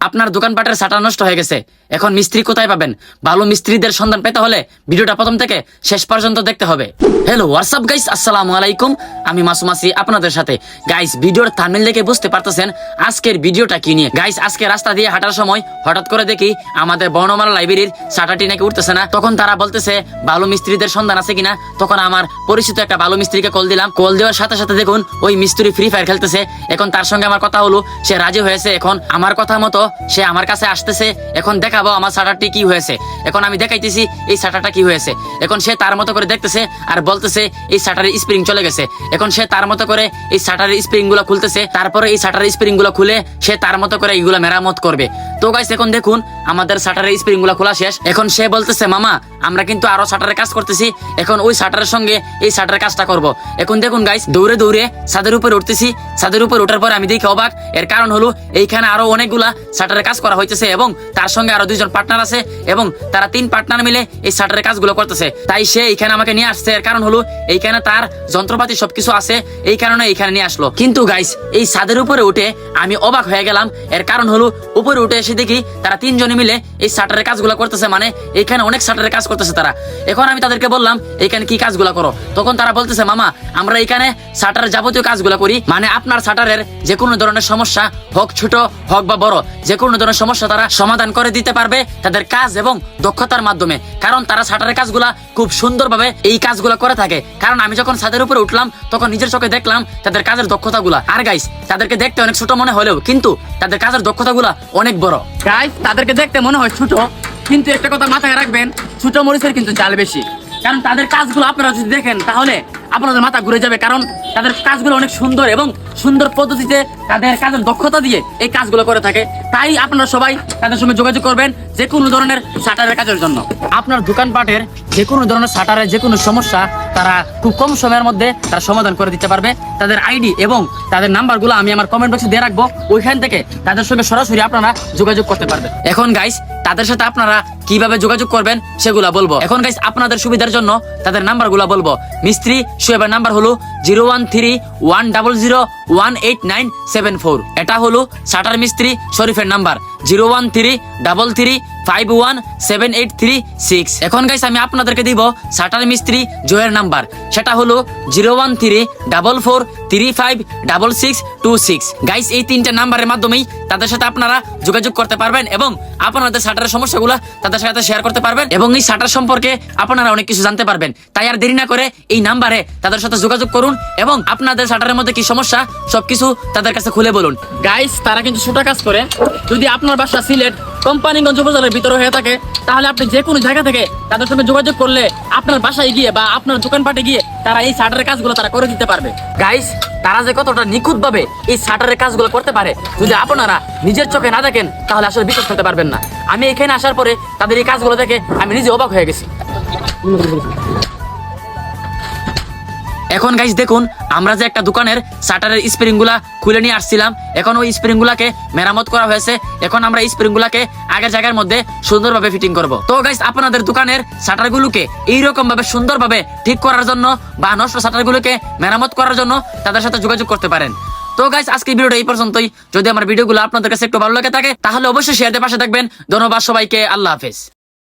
আপনার দোকানপাটের শাটার নষ্ট হয়ে গেছে, এখন মিস্ত্রি কোথায় পাবেন? ভালো মিস্ত্রিদের সন্ধান পেতে হলে ভিডিওটা প্রথম থেকে শেষ পর্যন্ত দেখতে হবে। হ্যালো হোয়াটসঅ্যাপ গাইস, আসসালামু আলাইকুম। আমি মাসুম আছি আপনাদের সাথে। গাইস, ভিডিওর থাম্বনেল দেখে বুঝতে পারতেছেন আজকের ভিডিওটা কি নিয়ে। গাইস, আজকে রাস্তা দিয়ে হাঁটার সময় হঠাৎ করে দেখি আমাদের বর্ণমালা লাইব্রেরির শাটারটি নাকি উঠতেছে না। তখন তারা বলতেছে ভালো মিস্ত্রিদের সন্ধান আছে কিনা। তখন আমার পরিচিত একটা ভালো মিস্ত্রিকে কল দিলাম। কল দেওয়ার সাথে সাথে দেখুন ওই মিস্ত্রি ফ্রি ফায়ার খেলতেছে। এখন তার সঙ্গে আমার কথা হলো, সে রাজি হয়েছে। এখন আমার কথা মতো সে আমার কাছে আসতেছে। এখন দেখাবো আমার শাটারটি কি হয়েছে। এখন আমি দেখাইতেছি এই শাটারটা কি হয়েছে। এখন সে তার মতো করে দেখতেছে আর বলতেছে এই শাটারের স্প্রিং চলে গেছে। এখন সে তার মতো করে এই শাটারের স্প্রিং গুলো খুলতেছে। তারপরে এই শাটারের স্প্রিং গুলো খুলে সে তার মতো করে এইগুলো মেরামত করবে। তো গাইস, এখন দেখুন আমাদের শাটারের স্প্রিং গুলো খোলা শেষ। এখন সে বলতেছে মামা, আমরা কিন্তু আরো শাটারের কাজ করতেছি, এখন ওই শাটারের সঙ্গে এই শাটারের কাজটা করব। এখন দেখুন গাইস, দৌড়ে দৌড়ে ছাদের উপরে উঠতেছি। ছাদের উপর ওঠার পর আমি দেখি অবাক। এর কারণ হলো এইখানে আরো অনেকগুলা শাটারের কাজ করা হইতেছে এবং তার সঙ্গে আরো দুইজন পার্টনার আছে এবং তারা 3 পার্টনার মিলে এই শাটারের কাজগুলো করতেছে। তাই সে এইখানে আমাকে নিয়ে আসছে। এর কারণ হলো এইখানে তার যন্ত্রপাতি সবকিছু আছে, এই কারণে এইখানে নিয়ে আসলো। কিন্তু গাইস, এই ছাদের উপরে উঠে আমি অবাক হয়ে গেলাম। এর কারণ হলো উপরে উঠে এসে দেখি তারা 3 জনে মিলে এই শাটারের কাজগুলো করতেছে, মানে এইখানে অনেক শাটারের কাজ করতেছে তারা। এখন আমি তাদেরকে বললাম এইখানে কি কাজগুলো করো। তখন তারা বলতেছে মামা, আমরা এইখানে শাটারের যাবতীয় কাজগুলো করি, মানে আপনার শাটারের যে কোনো ধরনের সমস্যা হোক ছোট হোক বা বড়, যে কোনো ধরনের সমস্যা তারা সমাধান করে দিতে পারবে তাদের কাজ এবং দক্ষতার মাধ্যমে। কারণ তারা শাটারের কাজগুলা খুব সুন্দরভাবে এই কাজগুলো করে থাকে। কারণ আমি যখন ছাদের উপরে উঠলাম তখন নিজের চোখে দেখলাম তাদের কাজের দক্ষতাগুলা। আর গাইস, তাদেরকে দেখতে অনেক ছোট মনে হলেও কিন্তু তাদের কাজের দক্ষতাগুলা অনেক বড়। গাইস, তাদেরকে দেখতে মনে হয় ছোট, কিন্তু একটা কথা মাথায় রাখবেন, ছোট মরিচের কিন্তু চাল বেশি। কারণ তাদের কাজগুলো আপনারা যদি দেখেন তাহলে আপনাদের মাথা ঘুরে যাবে। কারণ তাদের কাজগুলো অনেক সুন্দর এবং সুন্দর পদ্ধতিতে তাদের কাজের দক্ষতা দিয়ে এই কাজগুলো করে থাকে। তাই আপনারা সবাই তাদের সঙ্গে যোগাযোগ করবেন যে কোনো ধরনের শাটারের কাজের জন্য। আপনার দোকানপাটের যে কোনো ধরনের শাটারের যে কোনো সমস্যা তারা খুব কম সময়ের মধ্যে তারা সমাধান করে দিতে পারবে। তাদের আইডি এবং তাদের নাম্বারগুলো আমি আমার কমেন্ট বক্সে দিয়ে রাখবো, ওইখান থেকে তাদের সঙ্গে সরাসরি আপনারা যোগাযোগ করতে পারবেন। এখন গাইস, তাদের সাথে আপনারা কিভাবে যোগাযোগ করবেন সেগুলা বলবো। এখন গাইস, আপনাদের সুবিধার জন্য তাদের নাম্বারগুলো বলবো। মিস্ত্রি সোহেবের নাম্বার হলো 013-100-18974। এটা হলো শাটার মিস্ত্রি শরীফের নাম্বার 013-33-51783-6। এখন গাইস, আমি আপনাদেরকে দিব শাটার মিস্ত্রি জয়ের নাম্বার, সেটা হলো 013-4435-6626। গাইস, এই 3টে নাম্বারের মাধ্যমেই তাদের সাথে আপনারা যোগাযোগ করতে পারবেন এবং আপনাদের শাটারের সমস্যাগুলো তাদের সাথে শেয়ার করতে পারবেন এবং এই শাটার সম্পর্কে আপনারা অনেক কিছু জানতে পারবেন। তাই আর দেরি না করে এই নাম্বারে তাদের সাথে যোগাযোগ করুন এবং আপনাদের শাটারের মধ্যে কি সমস্যা সবকিছু তাদের কাছে খুলে বলুন। গাইস, তারা কিন্তু ছোট কাজ করে। যদি আপনার বাসা সিলেট কোম্পানিগঞ্জ উপজেলার ভিতরে হয়ে থাকে তাহলে আপনি যে কোনো জায়গা থেকে তাদের সঙ্গে যোগাযোগ করলে আপনার বাসায় গিয়ে বা আপনার দোকানপাটে গিয়ে তারা এই শাটারের কাজগুলো তারা করে দিতে পারবে। গাইস, তারা যে কতটা নিখুঁত ভাবে এই শাটারের কাজগুলো করতে পারে যদি আপনারা নিজের চোখে না দেখেন তাহলে আসলে বিশ্বাস করতে পারবেন না। আমি এখানে আসার পরে তাদের এই কাজগুলো দেখে আমি নিজে অবাক হয়ে গেছি। এখন গাইস দেখুন, আমরা যে একটা দোকানের শাটারের স্প্রিং গুলা খুলে নিয়ে আসছিলাম, এখন ওই স্প্রিং গুলাকে মেরামত করা হয়েছে। এখন আমরা এই স্প্রিং গুলাকে আগের জায়গার মধ্যে সুন্দরভাবে ফিটিং করব। তো গাইস, আপনাদের দোকানের শাটার গুলোকে এইরকম ভাবে সুন্দরভাবে ঠিক করার জন্য বা নষ্ট শাটার গুলোকে মেরামত করার জন্য তাদের সাথে যোগাযোগ করতে পারেন। তো গাইস, আজকে ভিডিওটা এই পর্যন্তই। যদি আমার ভিডিওগুলো আপনাদের কাছে একটু ভালো লাগে থাকে তাহলে অবশ্যই শেয়ার দিয়ে পাশে থাকবেন। ধন্যবাদ সবাইকে, আল্লাহ হাফেজ।